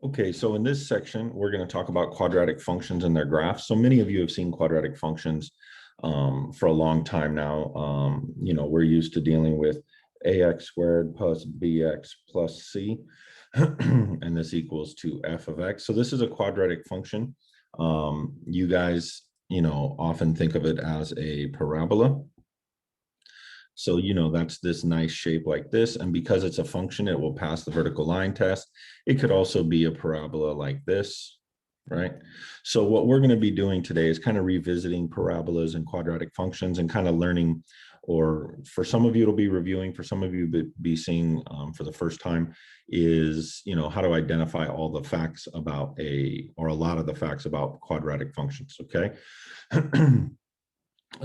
Okay, so in this section, we're going to talk about quadratic functions and their graphs. So many of you have seen quadratic functions for a long time now. We're used to dealing with ax squared plus bx plus c, and this equals to f of x. So this is a quadratic function. You guys, often think of it as a parabola. So, that's this nice shape like this. And because it's a function, it will pass the vertical line test. It could also be a parabola like this, right? So what we're going to be doing today is kind of revisiting parabolas and quadratic functions and kind of learning, or for some of you, it'll be reviewing, for some of you be seeing for the first time, is, how to identify all the facts about or a lot of the facts about quadratic functions, okay?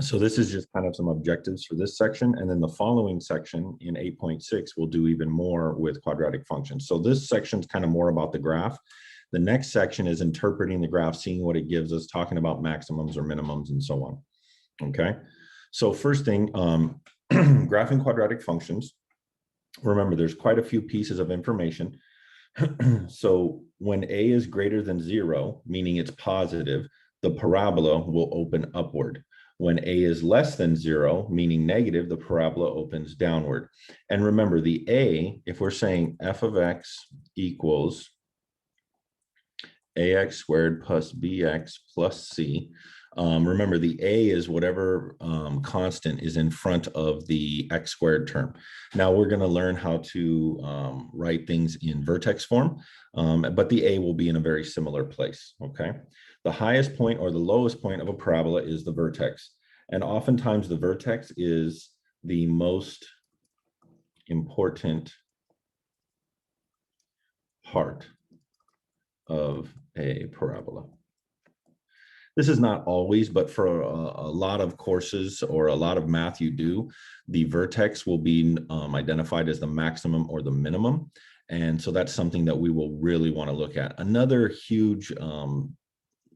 So this is just kind of some objectives for this section. And then the following section in 8.6, we'll do even more with quadratic functions. So this section is kind of more about the graph. The next section is interpreting the graph, seeing what it gives us, talking about maximums or minimums and so on. Okay. So first thing, graphing quadratic functions. Remember, there's quite a few pieces of information. So when a is greater than 0, meaning it's positive, the parabola will open upward. When a is less than 0, meaning negative, the parabola opens downward. And remember, the a, if we're saying f of x equals ax squared plus bx plus c, remember the a is whatever constant is in front of the x squared term. Now we're going to learn how to write things in vertex form, but the a will be in a very similar place, okay? The highest point or the lowest point of a parabola is the vertex. And oftentimes the vertex is the most important part of a parabola. This is not always, but for a lot of courses or a lot of math you do, the vertex will be identified as the maximum or the minimum. And so that's something that we will really want to look at. Another huge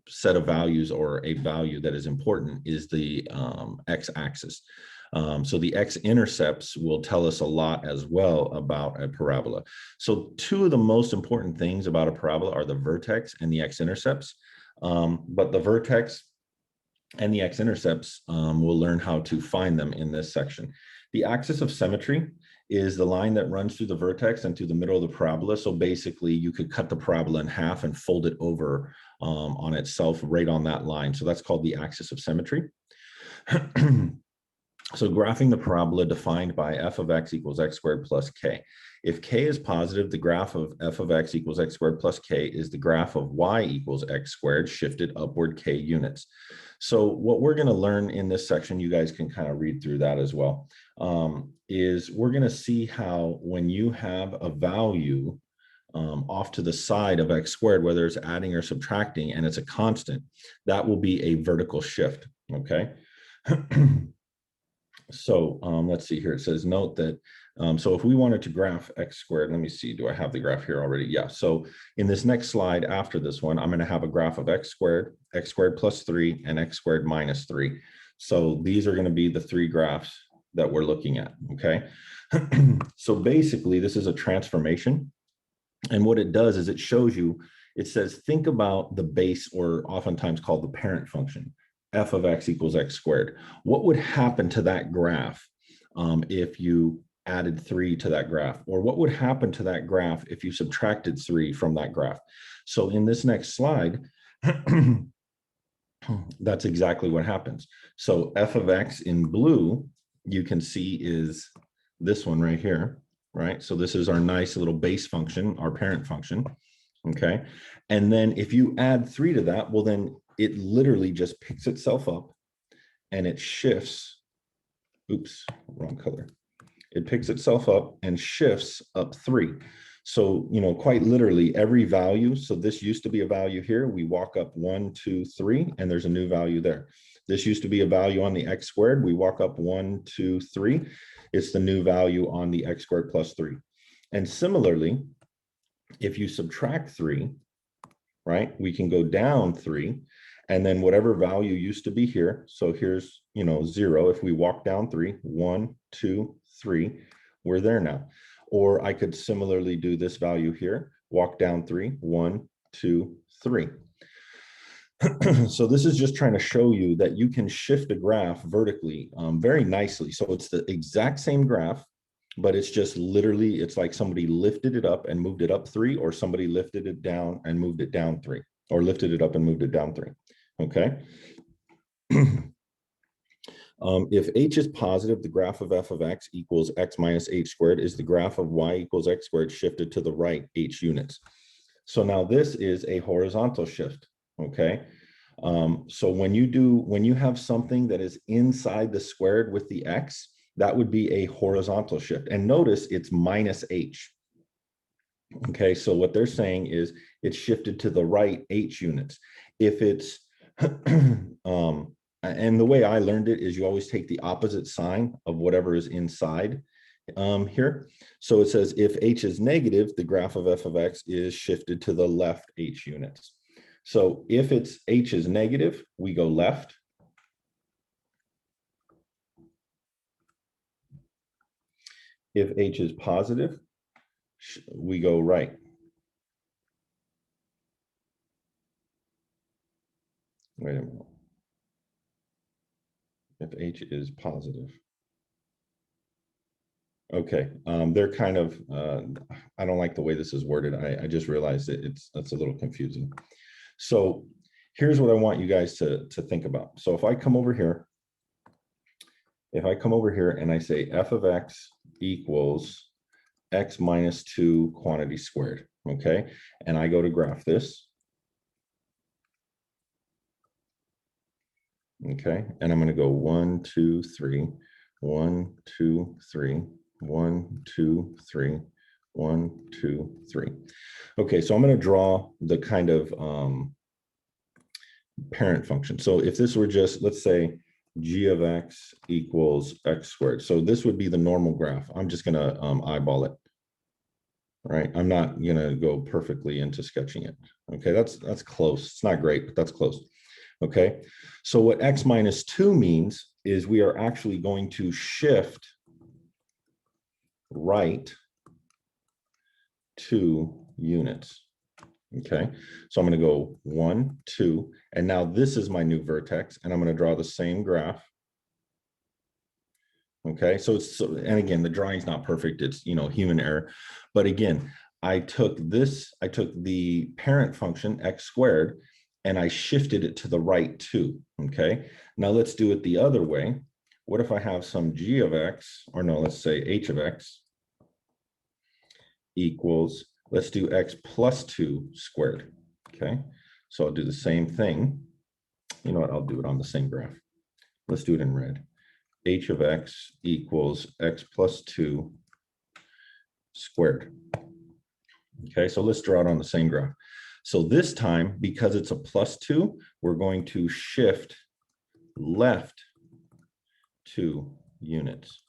set of values, or a value that is important, is the x-axis. So the x-intercepts will tell us a lot as well about a parabola. So two of the most important things about a parabola are the vertex and the x-intercepts. But the vertex and the x-intercepts, we'll learn how to find them in this section. The axis of symmetry is the line that runs through the vertex and through the middle of the parabola. So basically you could cut the parabola in half and fold it over on itself right on that line. So that's called the axis of symmetry. So graphing the parabola defined by f of x equals x squared plus k. If k is positive, the graph of f of x equals x squared plus k is the graph of y equals x squared shifted upward k units. So what we're going to learn in this section, you guys can kind of read through that as well, is we're going to see how when you have a value off to the side of x squared, whether it's adding or subtracting, and it's a constant, that will be a vertical shift, okay? So let's see here. It says, note that, so if we wanted to graph x squared, let me see, do I have the graph here already? Yeah, so in this next slide after this one, I'm going to have a graph of x squared plus 3, and x squared minus 3. So these are going to be the three graphs that we're looking at, okay? So basically, this is a transformation. And what it does is it shows you, it says, think about the base, or oftentimes called the parent function, f of x equals x squared. What would happen to that graph if you added 3 to that graph? Or what would happen to that graph if you subtracted 3 from that graph? So in this next slide, that's exactly what happens. So f of x in blue, you can see, is this one right here, right? So this is our nice little base function, our parent function, okay? And then if you add 3 to that, well, then it literally just picks itself up and it shifts, oops, wrong color. It picks itself up and shifts up 3. So, quite literally every value, so this used to be a value here, we walk up 1, 2, 3, and there's a new value there. This used to be a value on the x squared, we walk up 1, 2, 3, it's the new value on the x squared plus 3. And similarly, if you subtract 3, right, we can go down 3, and then whatever value used to be here, so here's, 0, if we walk down 3, 1, 2, 3, we're there now. Or I could similarly do this value here, walk down 3, 1, 2, 3. So this is just trying to show you that you can shift a graph vertically very nicely. So it's the exact same graph, but it's just literally, it's like somebody lifted it up and moved it up 3, or somebody lifted it down and moved it down 3, or lifted it up and moved it down 3. Okay. If h is positive, the graph of f of x equals x minus h squared is the graph of y equals x squared shifted to the right h units. So now this is a horizontal shift. Okay. So when you have something that is inside the squared with the x, that would be a horizontal shift. And notice it's minus h. Okay, so what they're saying is it's shifted to the right h units. If it's, and the way I learned it is you always take the opposite sign of whatever is inside here. So it says if h is negative, the graph of f of x is shifted to the left h units. So if it's h is negative, we go left. If h is positive, we go right. Wait a minute. If h is positive. Okay, they're kind of, I don't like the way this is worded. I just realized that's a little confusing. So here's what I want you guys to think about. So if I come over here, and I say f of x equals x minus 2 quantity squared, okay? And I go to graph this. Okay, and I'm going to go 1, 2, 3, 1, 2, 3, 1, 2, 3, 1, 2, 3. Okay, so I'm going to draw the kind of parent function. So if this were just, let's say, g of x equals x squared. So this would be the normal graph. I'm just going to eyeball it. Right, I'm not going to go perfectly into sketching it. Okay, that's close. It's not great, but that's close. Okay, so what x minus 2 means is we are actually going to shift right 2 units. Okay, so I'm going to go 1, 2, and now this is my new vertex, and I'm going to draw the same graph. Okay, so and again, the drawing's not perfect. It's, human error. But again, I took the parent function x squared, and I shifted it to the right 2. Okay, now let's do it the other way. What if I have some g of x, or no, let's say h of x equals, let's do x plus 2 squared. Okay, so I'll do the same thing. You know what, I'll do it on the same graph. Let's do it in red. H of x equals x plus 2 squared. Okay, so let's draw it on the same graph. So this time, because it's a plus 2, we're going to shift left 2 units.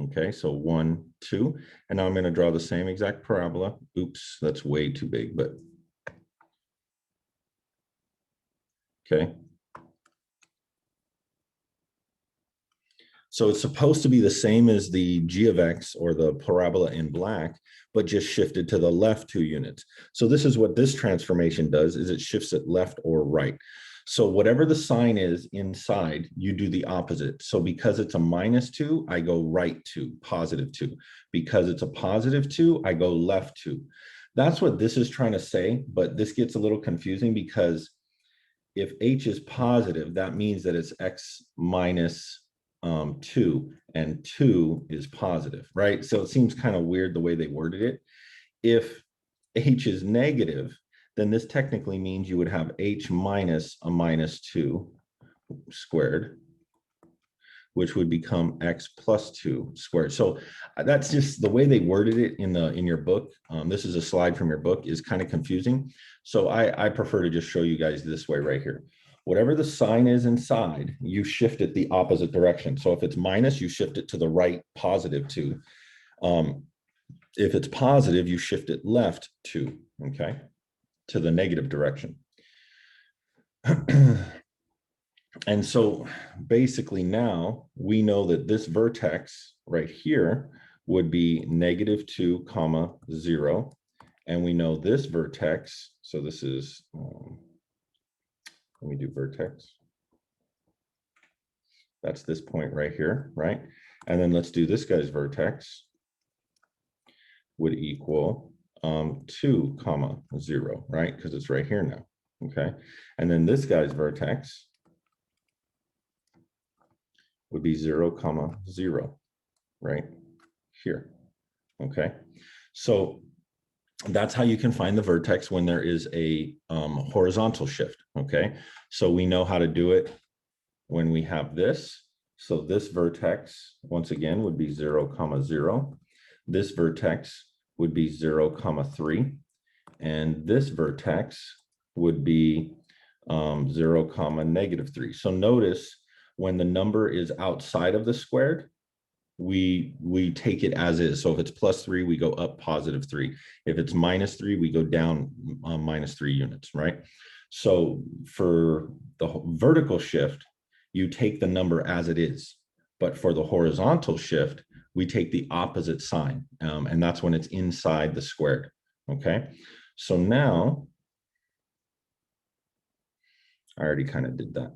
Okay, so 1, 2, and now I'm going to draw the same exact parabola. Oops, that's way too big, but okay. So it's supposed to be the same as the g of x or the parabola in black, but just shifted to the left 2 units. So this is what this transformation does, is it shifts it left or right. So whatever the sign is inside, you do the opposite. So because it's a minus 2, I go right 2, positive 2. Because it's a positive 2, I go left 2. That's what this is trying to say, but this gets a little confusing because if h is positive, that means that it's x minus 2, and 2 is positive, right? So it seems kind of weird the way they worded it. If h is negative, then this technically means you would have h minus a minus 2 squared, which would become x plus 2 squared. So that's just the way they worded it in your book. This is a slide from your book, is kind of confusing. So I prefer to just show you guys this way right here. Whatever the sign is inside, you shift it the opposite direction. So if it's minus, you shift it to the right, positive 2. If it's positive, you shift it left 2, okay, to the negative direction. And so basically now we know that this vertex right here would be -2, 0, And we know this vertex, so this is, let me do vertex. That's this point right here, right? And then let's do this guy's vertex would equal 2, 0, right? Because it's right here now, okay? And then this guy's vertex would be 0, 0, right here, okay? So that's how you can find the vertex when there is a horizontal shift, okay? So we know how to do it when we have this. So this vertex, once again, would be 0, 0. This vertex would be 0, 3. And this vertex would be 0, -3. So notice when the number is outside of the squared, we take it as is. So if it's +3, we go up +3. If it's -3, we go down -3 units, right? So for the vertical shift, you take the number as it is. But for the horizontal shift, we take the opposite sign. And that's when it's inside the squared, okay? So now, I already kind of did that.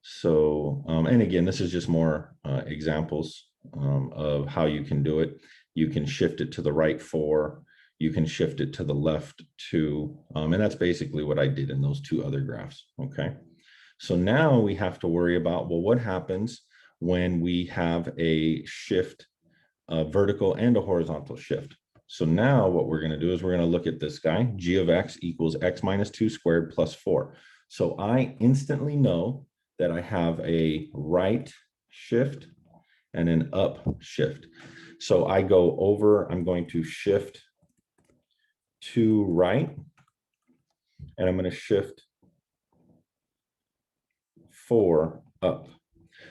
So, and again, this is just more examples of how you can do it. You can shift it to the right 4, you can shift it to the left 2, and that's basically what I did in those 2 other graphs, okay? So now we have to worry about, well, what happens when we have a shift, a vertical and a horizontal shift? So now what we're going to do is we're going to look at this guy, g of x equals x minus 2 squared plus 4. So I instantly know that I have a right shift and an up shift. So I go over, I'm going to shift to right, and I'm going to shift 4 up.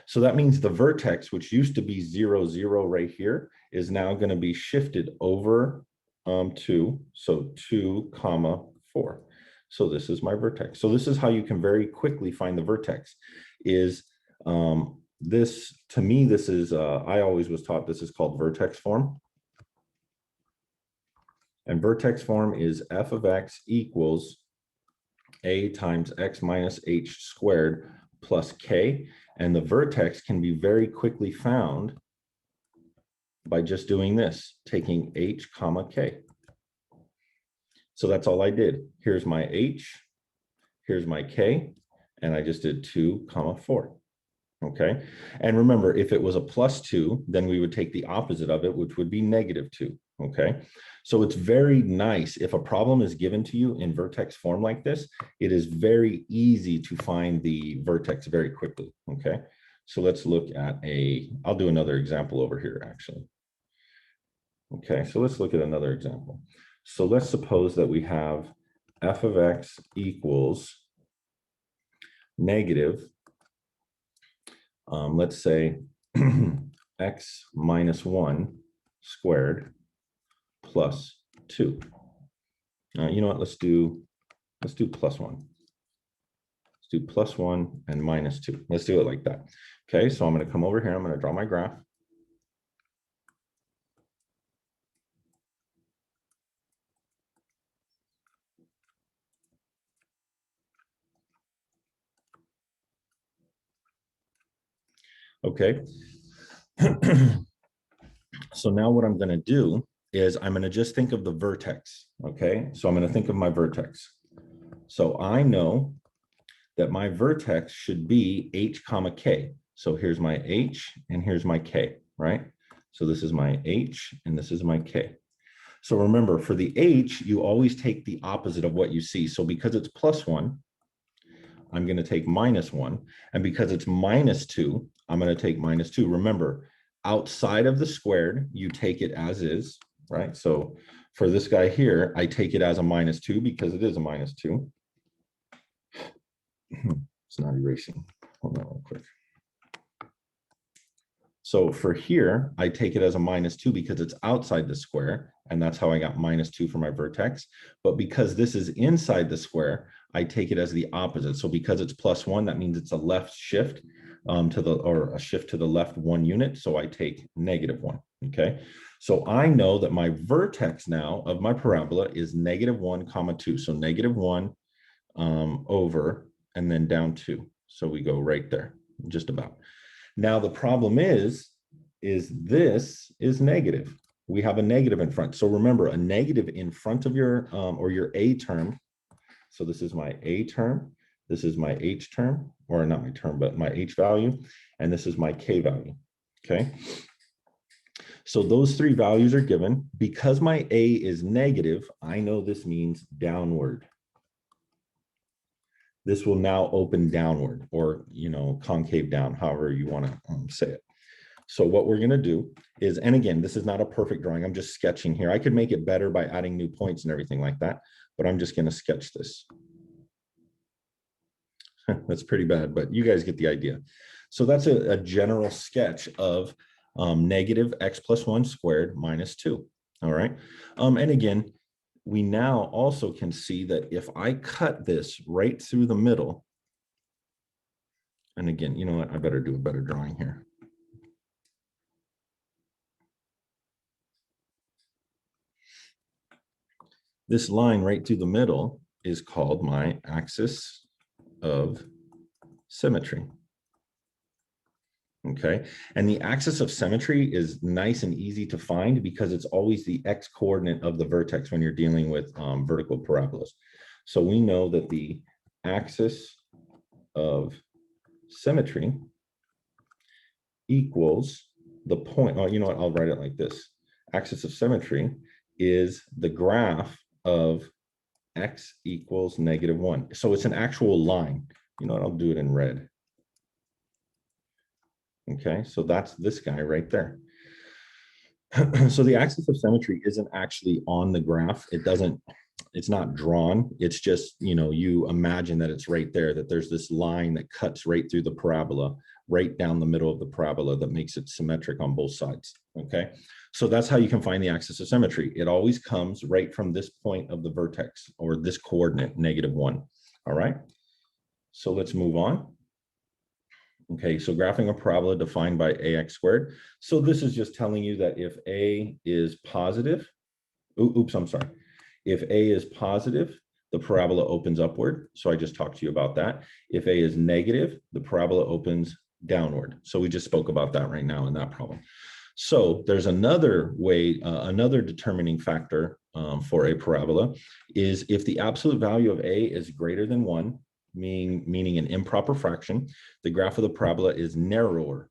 So that means the vertex, which used to be 0, 0 right here, is now going to be shifted over 2, so 2, 4. So this is my vertex. So this is how you can very quickly find the vertex. Is this, to me, this is, I always was taught this is called vertex form. And vertex form is f of x equals a times x minus h squared plus k. And the vertex can be very quickly found by just doing this, taking h comma k. So that's all I did. Here's my h, here's my k, and I just did 2, 4. Okay. And remember, if it was a +2, then we would take the opposite of it, which would be -2. Okay. So it's very nice if a problem is given to you in vertex form like this, it is very easy to find the vertex very quickly. Okay. So let's look at I'll do another example over here actually. Okay. So let's look at another example. So let's suppose that we have f of x equals negative, let's say x minus 1 squared plus 2. You know what? Let's do +1. Let's do +1 and -2. Let's do it like that. Okay, so I'm going to come over here. I'm going to draw my graph. Okay. So now what I'm going to do is I'm going to just think of the vertex. Okay, so I'm going to think of my vertex. So I know that my vertex should be h comma k. So here's my h and here's my k, right? So this is my h and this is my k. So remember, for the h, you always take the opposite of what you see. So because it's +1, I'm going to take -1. And because it's -2, I'm going to take -2. Remember, outside of the squared, you take it as is, right? So for this guy here, I take it as a -2 because it is a -2. It's not erasing. Hold on real quick. So for here, I take it as a -2 because it's outside the square, and that's how I got -2 for my vertex. But because this is inside the square, I take it as the opposite. So because it's +1, that means it's a left shift or a shift to the left 1 unit. So I take -1. Okay, so I know that my vertex now of my parabola is -1, 2. So -1 over and then down 2. So we go right there, just about. Now the problem is this is negative. We have a negative in front. So remember, a negative in front of your or your A term. So this is my A term. This is my H term, or not my term, but my H value. And this is my K value. Okay. So those three values are given. Because my A is negative, I know this means downward. This will now open downward, or, you know, concave down, however you want to say it. So what we're going to do is, and again, this is not a perfect drawing. I'm just sketching here. I could make it better by adding new points and everything like that, but I'm just going to sketch this. That's pretty bad, but you guys get the idea. So that's a general sketch of negative x plus 1 squared minus 2. All right. And again, we now also can see that if I cut this right through the middle, and again, you know what, I better do a better drawing here. This line right through the middle is called my axis of symmetry. Okay, and the axis of symmetry is nice and easy to find because it's always the x coordinate of the vertex when you're dealing with vertical parabolas. So we know that the axis of symmetry equals the point. Oh, you know what? I'll write it like this. Axis of symmetry is the graph of x equals -1. So it's an actual line. You know what? I'll do it in red. Okay, so that's this guy right there. So the axis of symmetry isn't actually on the graph. It's not drawn. It's just, you know, you imagine that it's right there, that there's this line that cuts right through the parabola, right down the middle of the parabola that makes it symmetric on both sides. Okay, so that's how you can find the axis of symmetry. It always comes right from this point of the vertex, or this coordinate, -1. All right, so let's move on. Okay, so graphing a parabola defined by ax squared. So this is just telling you that if a is positive, oops, I'm sorry. If a is positive, the parabola opens upward. So I just talked to you about that. If a is negative, the parabola opens downward. So we just spoke about that right now in that problem. So there's another way, another determining factor for a parabola is if the absolute value of a is greater than 1, meaning an improper fraction, the graph of the parabola is narrower,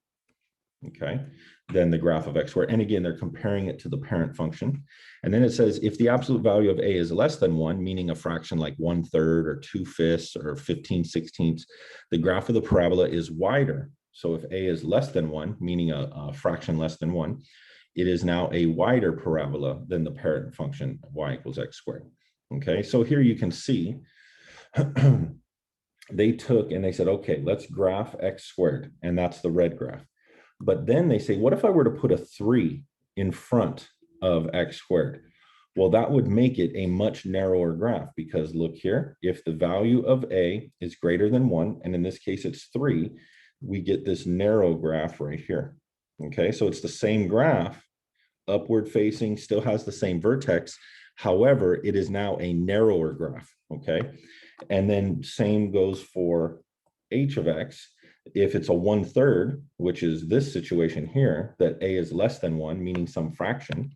okay, than the graph of x squared. And again, they're comparing it to the parent function. And then it says if the absolute value of a is less than 1, meaning a fraction like 1/3 or 2/5 or 15/16, the graph of the parabola is wider. So if a is less than 1, meaning a fraction less than 1, it is now a wider parabola than the parent function y equals x squared. Okay, so here you can see they took and they said, okay, let's graph x squared, and that's the red graph. But then they say, what if I were to put a 3 in front of x squared? Well, that would make it a much narrower graph, because look here, if the value of a is greater than 1, and in this case it's 3, we get this narrow graph right here. Okay, so it's the same graph, upward facing, still has the same vertex. However, it is now a narrower graph. Okay, and then same goes for h of x. If it's a 1/3, which is this situation here, that a is less than 1, meaning some fraction,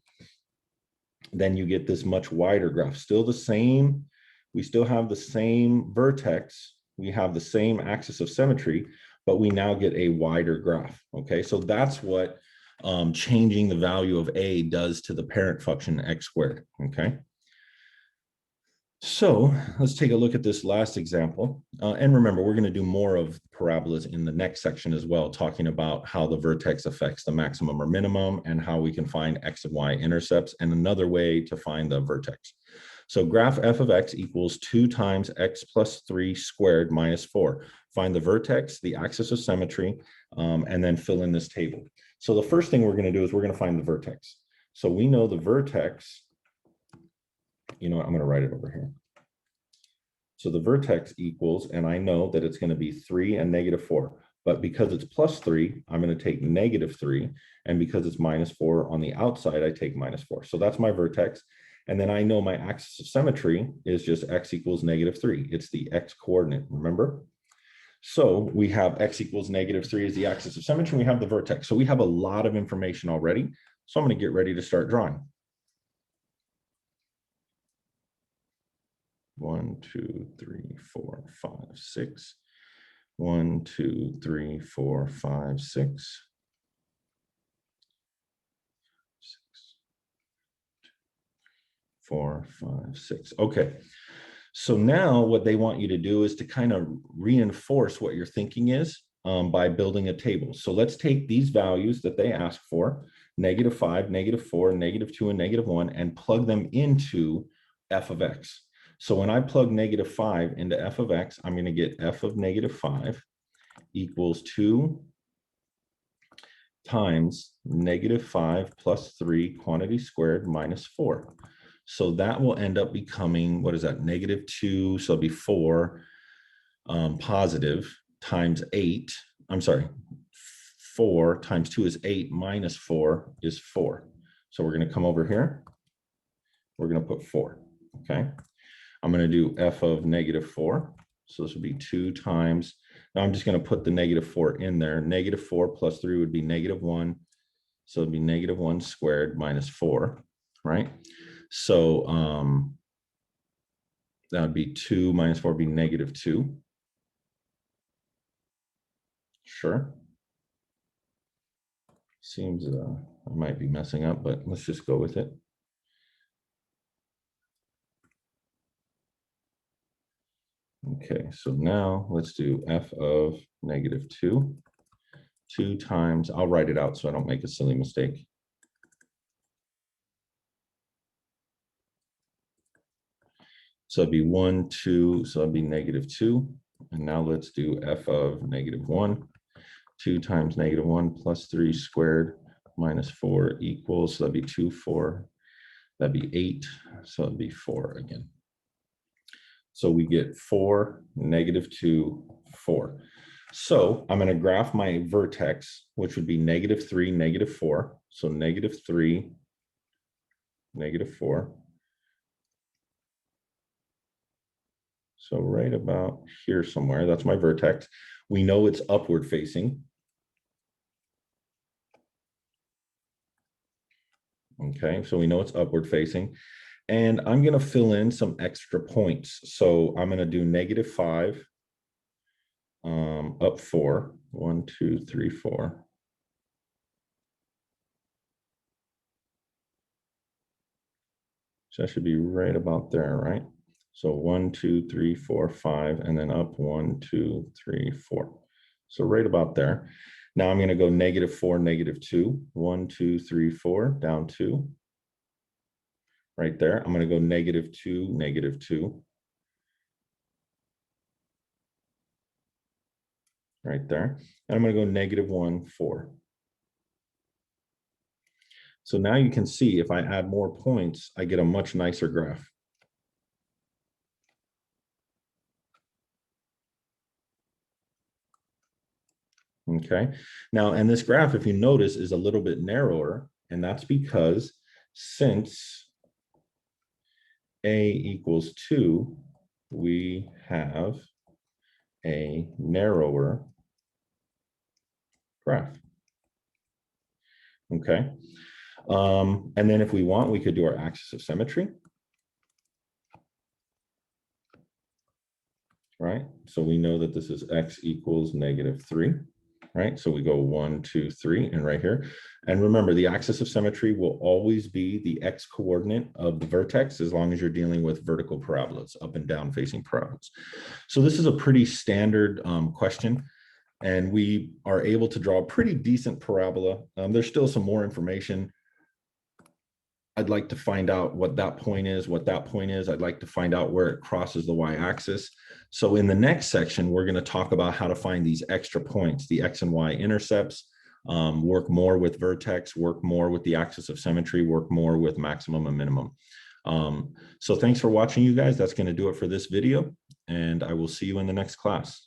then you get this much wider graph. Still the same, we still have the same vertex, we have the same axis of symmetry, but we now get a wider graph. Okay, so that's what changing the value of a does to the parent function x squared. Okay. So let's take a look at this last example. And remember, we're going to do more of parabolas in the next section as well, talking about how the vertex affects the maximum or minimum and how we can find x and y intercepts and another way to find the vertex. So graph f of x equals 2 times x plus 3 squared minus 4. Find the vertex, the axis of symmetry, and then fill in this table. So the first thing we're going to do is we're going to find the vertex. So we know the vertex, you know what, I'm going to write it over here. So the vertex equals, and I know that it's going to be 3 and -4. but because it's plus 3, I'm going to take negative 3. And because it's minus 4 on the outside, I take minus 4. So that's my vertex. And then I know my axis of symmetry is just x equals negative 3. It's the x coordinate, remember? So we have x equals negative 3 as the axis of symmetry, and we have the vertex. So we have a lot of information already. So I'm going to get ready to start drawing. 1, 2, 3, 4, 5, 6. 1, 2, 3, 4, 5, 6. 4, 5, 6. Okay. So now what they want you to do is to kind of reinforce what your thinking is by building a table. So let's take these values that they ask for, -5, -4, -2, and -1, and plug them into f of x. So when I plug -5 into f of x, I'm going to get f of -5 equals 2 times -5 plus 3 quantity squared minus 4. So that will end up becoming, what is that, -2, so it'll be 4 positive times 8. I'm sorry, 4 times 2 is 8 minus 4 is 4. So we're going to come over here. We're going to put 4, okay? I'm going to do f of -4. So this would be 2 times, now I'm just going to put the -4 in there. -4 plus 3 would be -1. So it'd be -1 squared minus 4, right? So that would be 2 minus 4 would be -2. Sure. Seems I might be messing up, but let's just go with it. Okay, so now let's do f of -2. 2 times, I'll write it out so I don't make a silly mistake. So it'd be 1, 2, so it'd be -2. And now let's do f of -1. 2 times -1 plus 3 squared minus 4 equals, so that'd be 2, 4. That'd be 8, so it'd be 4 again. So we get 4, -2, 4. So I'm going to graph my vertex, which would be -3, -4. So -3, -4. So right about here somewhere, that's my vertex. We know it's upward facing. Okay, so we know it's upward facing. And I'm going to fill in some extra points. So I'm going to do -5 up 4. 1, 2, 3, 4. So that should be right about there, right? So 1, 2, 3, 4, 5, and then up 1, 2, 3, 4. So right about there. Now I'm going to go -4, -2. 1, 2, 3, 4, down 2. Right there. I'm going to go -2, -2. Right there. And I'm going to go -1, 4. So now you can see if I add more points, I get a much nicer graph. Okay. Now, and this graph, if you notice, is a little bit narrower, and that's because since A equals 2, we have a narrower graph. Okay. And then if we want, we could do our axis of symmetry. Right? So we know that this is x equals -3. Right? So we go 1, 2, 3, and right here. And remember, the axis of symmetry will always be the x coordinate of the vertex as long as you're dealing with vertical parabolas, up and down facing parabolas. So this is a pretty standard question, and we are able to draw a pretty decent parabola. There's still some more information. I'd like to find out what that point is, what that point is. I'd like to find out where it crosses the y-axis. So in the next section, we're going to talk about how to find these extra points, the x and y intercepts, work more with vertex, work more with the axis of symmetry, work more with maximum and minimum. So thanks for watching, you guys. That's going to do it for this video, and I will see you in the next class.